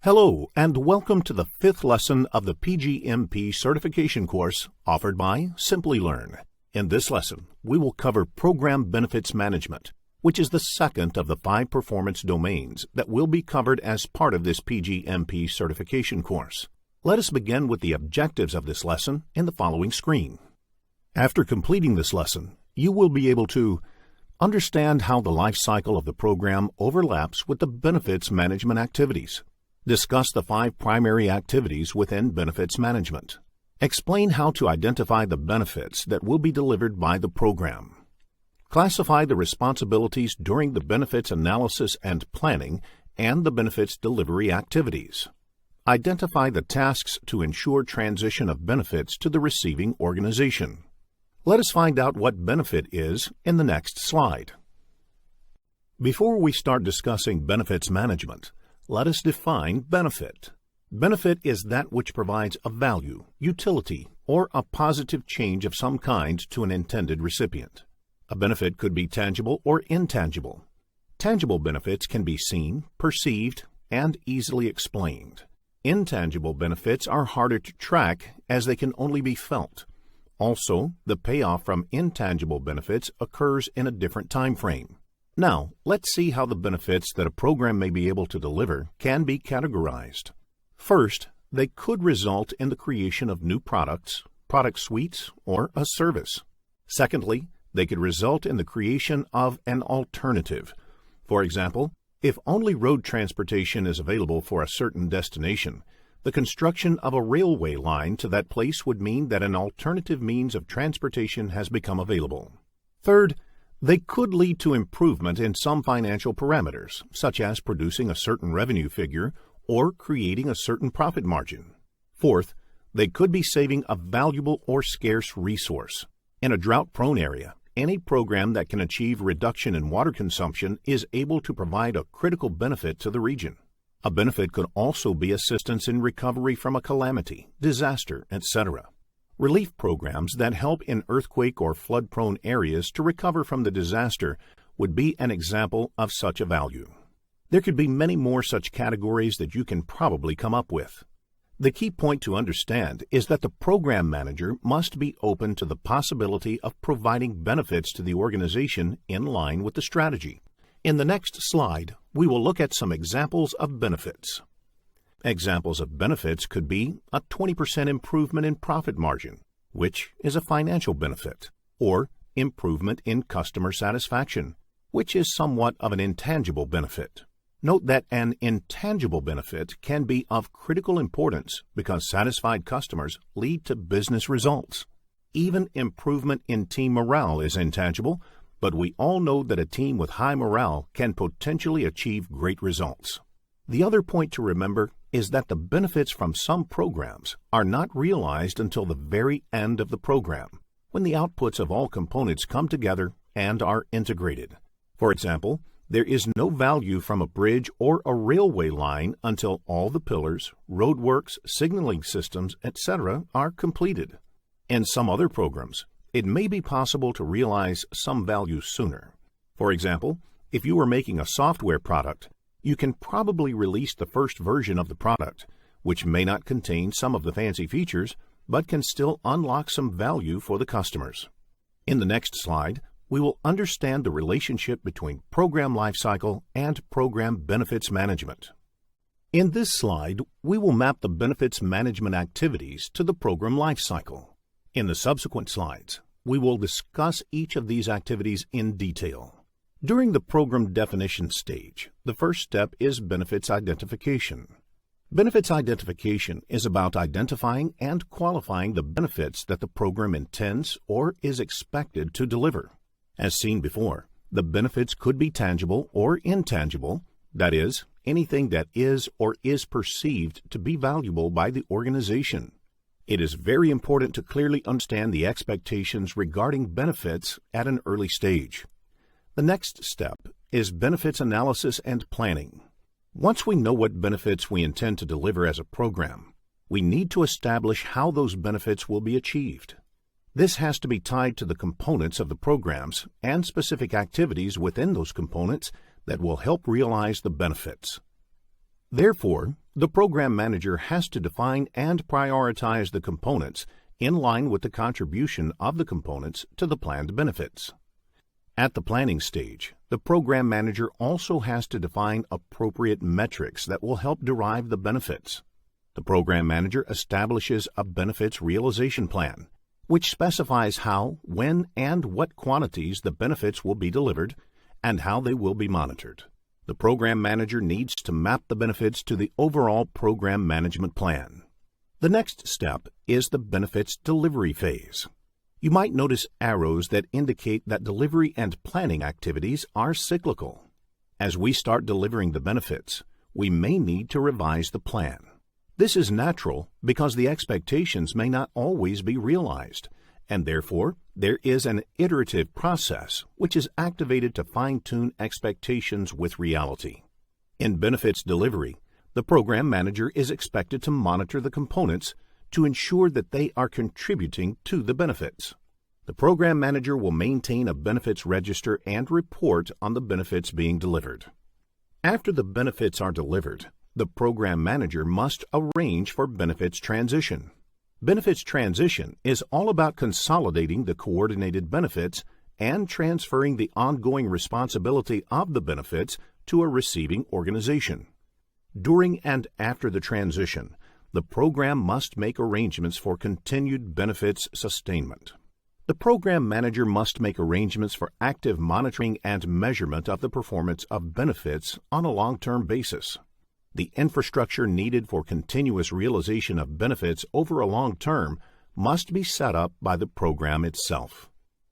Hello, and welcome to the 5th lesson of the PGMP certification course offered by Simplilearn. In this lesson, we will cover Program Benefits Management, which is the second of the 5 performance domains that will be covered as part of this PGMP certification course. Let us begin with the objectives of this lesson in the following screen. After completing this lesson, you will be able to understand how the life cycle of the program overlaps with the benefits management activities. Discuss the 5 primary activities within benefits management. Explain how to identify the benefits that will be delivered by the program. Classify the responsibilities during the benefits analysis and planning and the benefits delivery activities. Identify the tasks to ensure transition of benefits to the receiving organization. Let us find out what benefit is in the next slide. Before we start discussing benefits management, let us define benefit. Benefit is that which provides a value, utility, or a positive change of some kind to an intended recipient. A benefit could be tangible or intangible. Tangible benefits can be seen, perceived, and easily explained. Intangible benefits are harder to track as they can only be felt. Also, the payoff from intangible benefits occurs in a different time frame. Now, let's see how the benefits that a program may be able to deliver can be categorized. First, they could result in the creation of new products, product suites, or a service. Secondly, they could result in the creation of an alternative. For example, if only road transportation is available for a certain destination, the construction of a railway line to that place would mean that an alternative means of transportation has become available. Third, they could lead to improvement in some financial parameters, such as producing a certain revenue figure or creating a certain profit margin. Fourth, they could be saving a valuable or scarce resource. In a drought-prone area, any program that can achieve reduction in water consumption is able to provide a critical benefit to the region. A benefit could also be assistance in recovery from a calamity, disaster, etc. Relief programs that help in earthquake or flood-prone areas to recover from the disaster would be an example of such a value. There could be many more such categories that you can probably come up with. The key point to understand is that the program manager must be open to the possibility of providing benefits to the organization in line with the strategy. In the next slide, we will look at some examples of benefits. Examples of benefits could be a 20% improvement in profit margin, which is a financial benefit, or improvement in customer satisfaction, which is somewhat of an intangible benefit. Note that an intangible benefit can be of critical importance because satisfied customers lead to business results. Even improvement in team morale is intangible, but we all know that a team with high morale can potentially achieve great results. The other point to remember is that the benefits from some programs are not realized until the very end of the program, when the outputs of all components come together and are integrated. For example, there is no value from a bridge or a railway line until all the pillars, roadworks, signaling systems, etc. are completed. In some other programs, it may be possible to realize some value sooner. For example, if you are making a software product, you can probably release the first version of the product, which may not contain some of the fancy features, but can still unlock some value for the customers. In the next slide, we will understand the relationship between program lifecycle and program benefits management. In this slide, we will map the benefits management activities to the program lifecycle. In the subsequent slides, we will discuss each of these activities in detail. During the program definition stage, the first step is benefits identification. Benefits identification is about identifying and qualifying the benefits that the program intends or is expected to deliver. As seen before, the benefits could be tangible or intangible, that is, anything that is or is perceived to be valuable by the organization. It is very important to clearly understand the expectations regarding benefits at an early stage. The next step is benefits analysis and planning. Once we know what benefits we intend to deliver as a program, we need to establish how those benefits will be achieved. This has to be tied to the components of the programs and specific activities within those components that will help realize the benefits. Therefore, The program manager has to define and prioritize the components in line with the contribution of the components to the planned benefits. At the planning stage, the program manager also has to define appropriate metrics that will help derive the benefits. The program manager establishes a benefits realization plan, which specifies how, when, and what quantities the benefits will be delivered and how they will be monitored. The program manager needs to map the benefits to the overall program management plan. The next step is the benefits delivery phase. You might notice arrows that indicate that delivery and planning activities are cyclical. As we start delivering the benefits, we may need to revise the plan. This is natural because the expectations may not always be realized, and therefore there is an iterative process which is activated to fine-tune expectations with reality. In benefits delivery, the program manager is expected to monitor the components to ensure that they are contributing to the benefits. The program manager will maintain a benefits register and report on the benefits being delivered. After the benefits are delivered, the program manager must arrange for benefits transition. Benefits transition is all about consolidating the coordinated benefits and transferring the ongoing responsibility of the benefits to a receiving organization. During and after the transition, the program must make arrangements for continued benefits sustainment. The program manager must make arrangements for active monitoring and measurement of the performance of benefits on a long-term basis. The infrastructure needed for continuous realization of benefits over a long term must be set up by the program itself.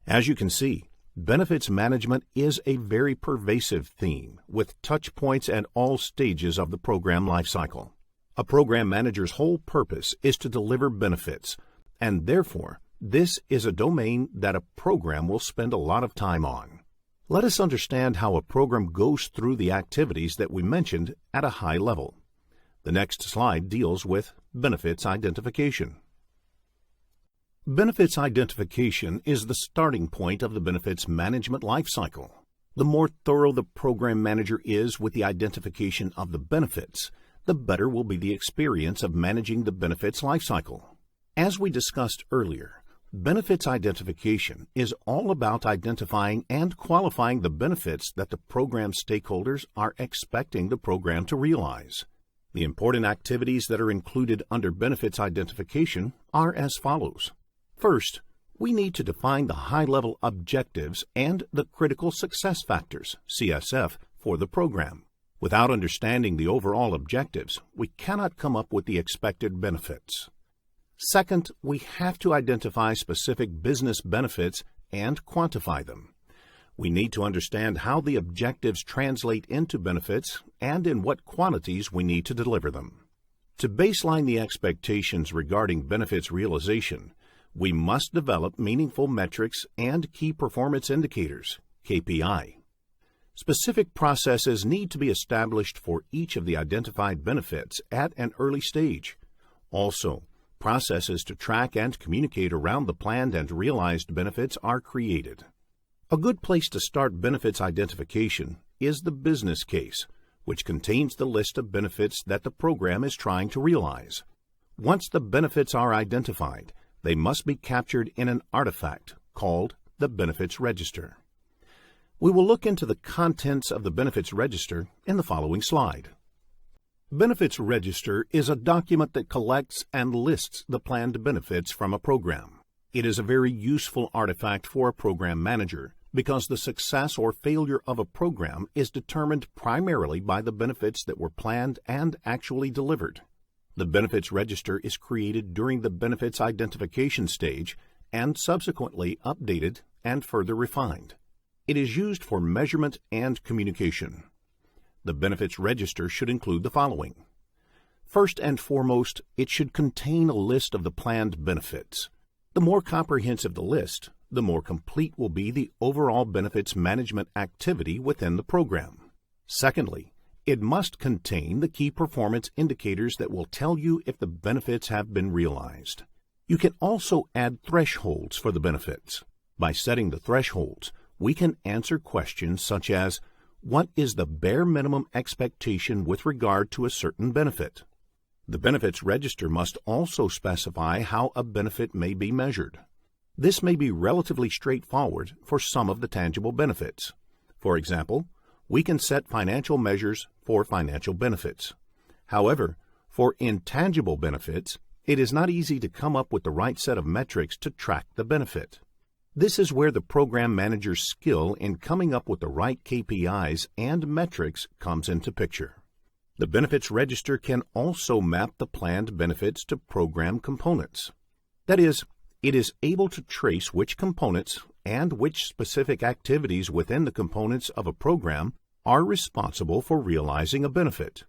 As you can see, benefits management is a very pervasive theme with touch points at all stages of the program lifecycle. A program manager's whole purpose is to deliver benefits, and therefore, this is a domain that a program will spend a lot of time on. Let us understand how a program goes through the activities that we mentioned at a high level. The next slide deals with benefits identification. Benefits identification is the starting point of the benefits management lifecycle. The more thorough the program manager is with the identification of the benefits, the better will be the experience of managing the benefits lifecycle. As we discussed earlier, benefits identification is all about identifying and qualifying the benefits that the program stakeholders are expecting the program to realize. The important activities that are included under benefits identification are as follows. First, we need to define the high-level objectives and the critical success factors, CSF, for the program. Without understanding the overall objectives, we cannot come up with the expected benefits. Second, we have to identify specific business benefits and quantify them. We need to understand how the objectives translate into benefits and in what quantities we need to deliver them. To baseline the expectations regarding benefits realization, we must develop meaningful metrics and key performance indicators, KPI. Specific processes need to be established for each of the identified benefits at an early stage. Also, processes to track and communicate around the planned and realized benefits are created. A good place to start benefits identification is the business case, which contains the list of benefits that the program is trying to realize. Once the benefits are identified, they must be captured in an artifact called the benefits register. We will look into the contents of the benefits register in the following slide. Benefits register is a document that collects and lists the planned benefits from a program. It is a very useful artifact for a program manager because the success or failure of a program is determined primarily by the benefits that were planned and actually delivered. The benefits register is created during the benefits identification stage and subsequently updated and further refined. It is used for measurement and communication. The benefits register should include the following. First and foremost, it should contain a list of the planned benefits. The more comprehensive the list, the more complete will be the overall benefits management activity within the program. Secondly, it must contain the key performance indicators that will tell you if the benefits have been realized. You can also add thresholds for the benefits. By setting the thresholds, we can answer questions such as, what is the bare minimum expectation with regard to a certain benefit? The benefits register must also specify how a benefit may be measured. This may be relatively straightforward for some of the tangible benefits. For example, we can set financial measures for financial benefits. However, for intangible benefits, it is not easy to come up with the right set of metrics to track the benefit. This is where the program manager's skill in coming up with the right KPIs and metrics comes into picture. The benefits register can also map the planned benefits to program components. That is, it is able to trace which components and which specific activities within the components of a program are responsible for realizing a benefit.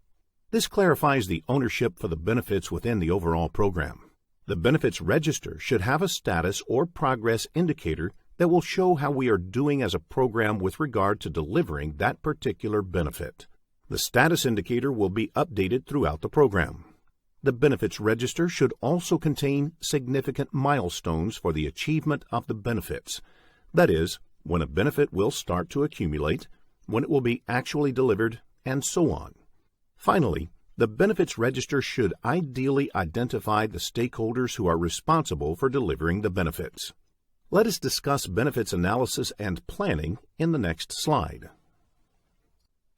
This clarifies the ownership for the benefits within the overall program. The benefits register should have a status or progress indicator that will show how we are doing as a program with regard to delivering that particular benefit. The status indicator will be updated throughout the program. The benefits register should also contain significant milestones for the achievement of the benefits. That is, when a benefit will start to accumulate, when it will be actually delivered, and so on. Finally, the benefits register should ideally identify the stakeholders who are responsible for delivering the benefits. Let us discuss benefits analysis and planning in the next slide.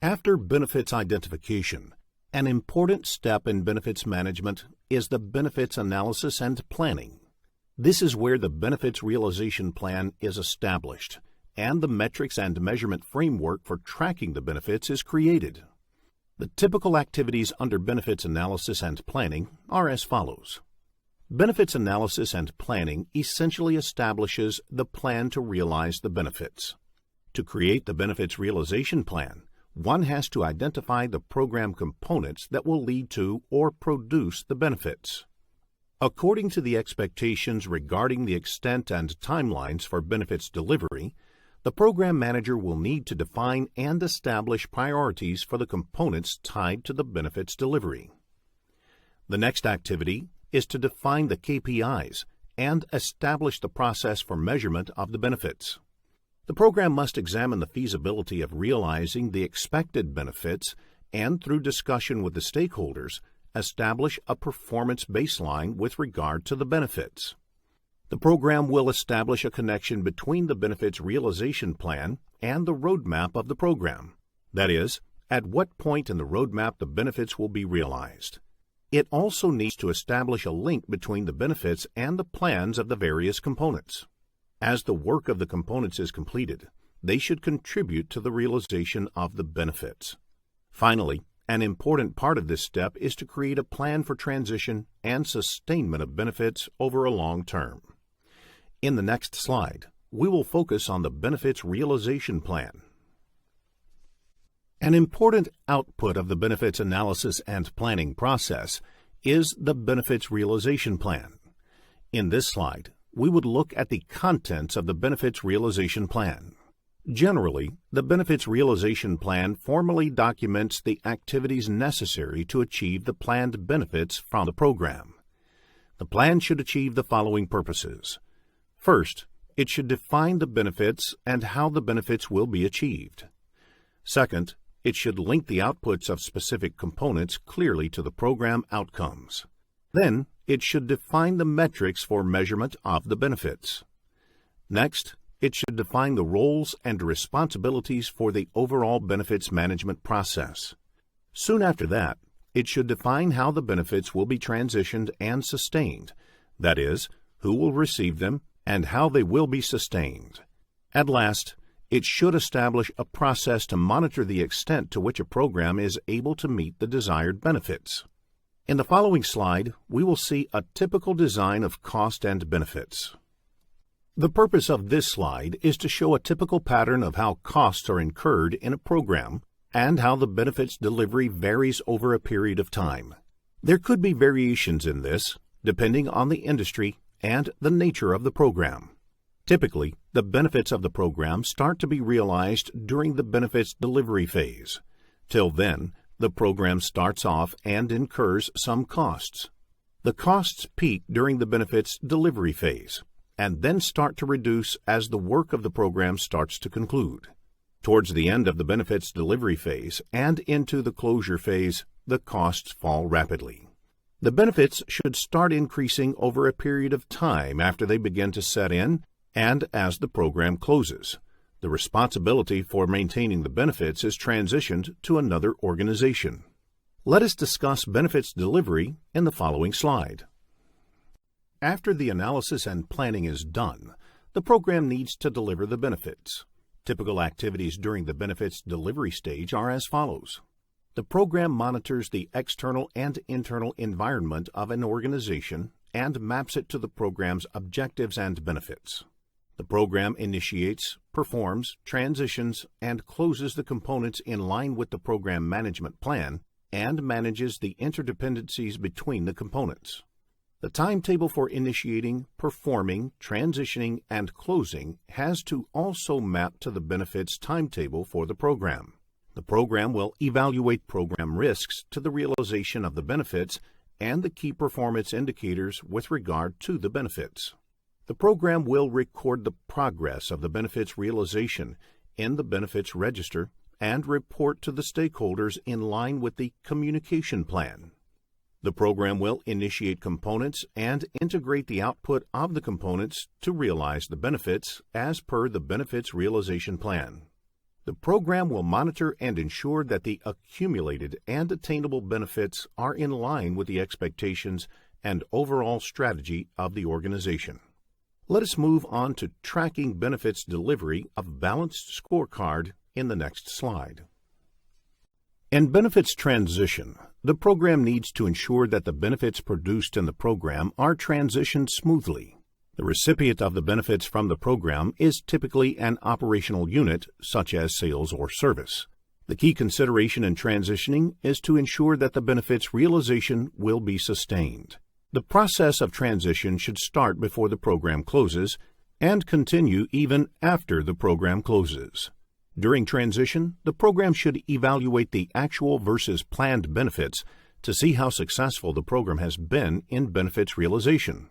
After benefits identification, an important step in benefits management is the benefits analysis and planning. This is where the benefits realization plan is established, and the metrics and measurement framework for tracking the benefits is created. The typical activities under benefits analysis and planning are as follows. Benefits analysis and planning essentially establishes the plan to realize the benefits. To create the benefits realization plan, one has to identify the program components that will lead to or produce the benefits. According to the expectations regarding the extent and timelines for benefits delivery, the program manager will need to define and establish priorities for the components tied to the benefits delivery. The next activity is to define the KPIs and establish the process for measurement of the benefits. The program must examine the feasibility of realizing the expected benefits and, through discussion with the stakeholders, establish a performance baseline with regard to the benefits. The program will establish a connection between the benefits realization plan and the roadmap of the program. That is, at what point in the roadmap the benefits will be realized. It also needs to establish a link between the benefits and the plans of the various components. As the work of the components is completed, they should contribute to the realization of the benefits. Finally, an important part of this step is to create a plan for transition and sustainment of benefits over a long term. In the next slide, we will focus on the benefits realization plan. An important output of the benefits analysis and planning process is the benefits realization plan. In this slide, we would look at the contents of the benefits realization plan. Generally, the benefits realization plan formally documents the activities necessary to achieve the planned benefits from the program. The plan should achieve the following purposes. First, it should define the benefits and how the benefits will be achieved. Second, it should link the outputs of specific components clearly to the program outcomes. Then, it should define the metrics for measurement of the benefits. Next, it should define the roles and responsibilities for the overall benefits management process. Soon after that, it should define how the benefits will be transitioned and sustained, that is, who will receive them and how they will be sustained. At last, it should establish a process to monitor the extent to which a program is able to meet the desired benefits. In the following slide, we will see a typical design of cost and benefits. The purpose of this slide is to show a typical pattern of how costs are incurred in a program and how the benefits delivery varies over a period of time. There could be variations in this, depending on the industry and the nature of the program. Typically, the benefits of the program start to be realized during the benefits delivery phase. Till then, the program starts off and incurs some costs. The costs peak during the benefits delivery phase and then start to reduce as the work of the program starts to conclude. Towards the end of the benefits delivery phase and into the closure phase, the costs fall rapidly. The benefits should start increasing over a period of time after they begin to set in and as the program closes. The responsibility for maintaining the benefits is transitioned to another organization. Let us discuss benefits delivery in the following slide. After the analysis and planning is done, the program needs to deliver the benefits. Typical activities during the benefits delivery stage are as follows. The program monitors the external and internal environment of an organization and maps it to the program's objectives and benefits. The program initiates, performs, transitions, and closes the components in line with the program management plan and manages the interdependencies between the components. The timetable for initiating, performing, transitioning, and closing has to also map to the benefits timetable for the program. The program will evaluate program risks to the realization of the benefits and the key performance indicators with regard to the benefits. The program will record the progress of the benefits realization in the benefits register and report to the stakeholders in line with the communication plan. The program will initiate components and integrate the output of the components to realize the benefits as per the benefits realization plan. The program will monitor and ensure that the accumulated and attainable benefits are in line with the expectations and overall strategy of the organization. Let us move on to tracking benefits delivery of balanced scorecard in the next slide. In benefits transition, the program needs to ensure that the benefits produced in the program are transitioned smoothly. The recipient of the benefits from the program is typically an operational unit, such as sales or service. The key consideration in transitioning is to ensure that the benefits realization will be sustained. The process of transition should start before the program closes and continue even after the program closes. During transition, the program should evaluate the actual versus planned benefits to see how successful the program has been in benefits realization.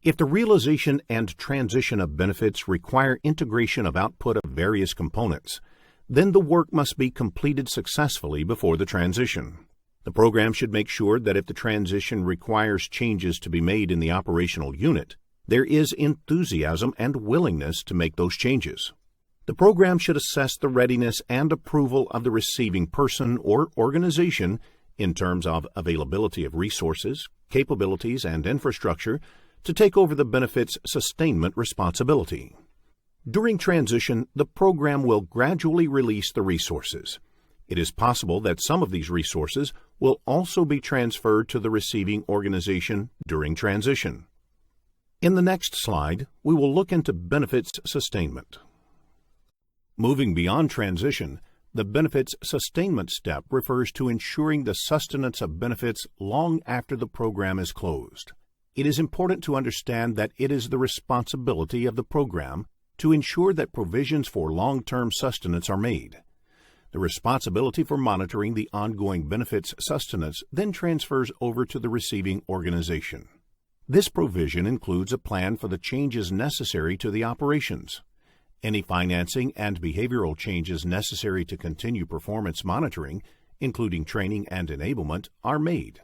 If the realization and transition of benefits require integration of output of various components, then the work must be completed successfully before the transition. The program should make sure that if the transition requires changes to be made in the operational unit, there is enthusiasm and willingness to make those changes. The program should assess the readiness and approval of the receiving person or organization in terms of availability of resources, capabilities, and infrastructure to take over the benefits sustainment responsibility. During transition, the program will gradually release the resources. It is possible that some of these resources will also be transferred to the receiving organization during transition. In the next slide, we will look into benefits sustainment. Moving beyond transition, the benefits sustainment step refers to ensuring the sustenance of benefits long after the program is closed. It is important to understand that it is the responsibility of the program to ensure that provisions for long-term sustenance are made. The responsibility for monitoring the ongoing benefits sustenance then transfers over to the receiving organization. This provision includes a plan for the changes necessary to the operations. Any financing and behavioral changes necessary to continue performance monitoring, including training and enablement, are made.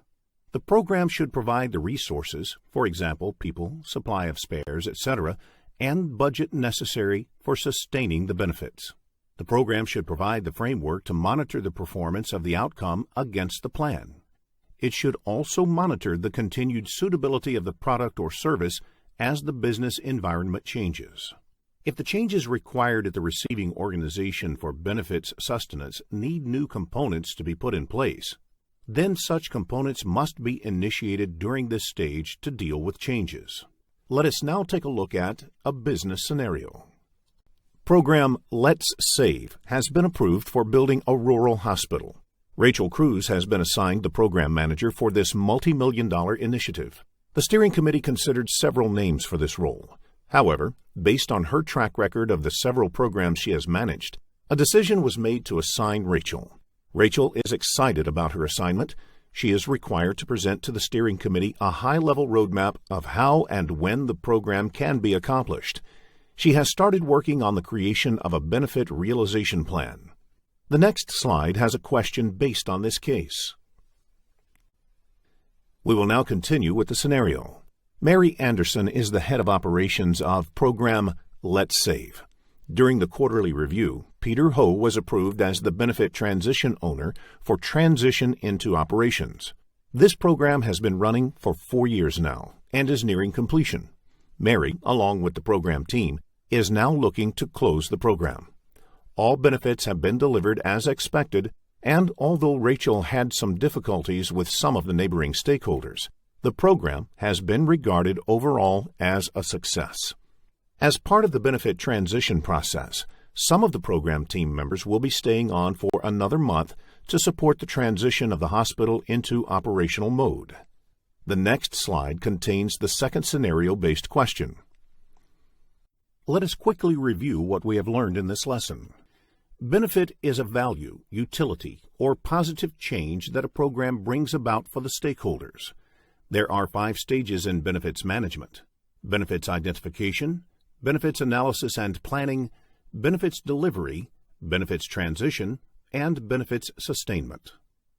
The program should provide the resources, for example, people, supply of spares, etc., and budget necessary for sustaining the benefits. The program should provide the framework to monitor the performance of the outcome against the plan. It should also monitor the continued suitability of the product or service as the business environment changes. If the changes required at the receiving organization for benefits sustenance need new components to be put in place, then such components must be initiated during this stage to deal with changes. Let us now take a look at a business scenario. Program Let's Save has been approved for building a rural hospital. Rachel Cruz has been assigned the program manager for this multi-million-dollar initiative. The steering committee considered several names for this role. However, based on her track record of the several programs she has managed, a decision was made to assign Rachel. Rachel is excited about her assignment. She is required to present to the steering committee a high-level roadmap of how and when the program can be accomplished. She has started working on the creation of a benefit realization plan. The next slide has a question based on this case. We will now continue with the scenario. Mary Anderson is the head of operations of program Let's Save. During the quarterly review, Peter Ho was approved as the benefit transition owner for transition into operations. This program has been running for 4 years now and is nearing completion. Mary, along with the program team, is now looking to close the program. All benefits have been delivered as expected, and although Rachel had some difficulties with some of the neighboring stakeholders, the program has been regarded overall as a success. As part of the benefit transition process, some of the program team members will be staying on for another month to support the transition of the hospital into operational mode. The next slide contains the second scenario-based question. Let us quickly review what we have learned in this lesson. Benefit is a value, utility, or positive change that a program brings about for the stakeholders. There are 5 stages in benefits management: benefits identification, benefits analysis and planning, benefits delivery, benefits transition, and benefits sustainment.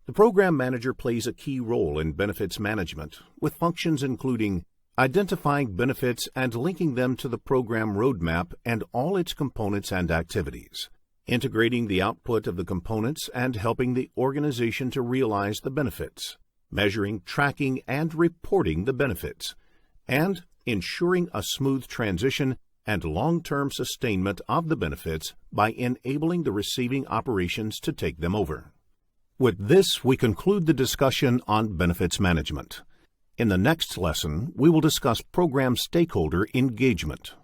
The program manager plays a key role in benefits management, with functions including identifying benefits and linking them to the program roadmap and all its components and activities, integrating the output of the components and helping the organization to realize the benefits, measuring, tracking, and reporting the benefits, and ensuring a smooth transition and long-term sustainment of the benefits by enabling the receiving operations to take them over. With this, we conclude the discussion on benefits management. In the next lesson, we will discuss program stakeholder engagement.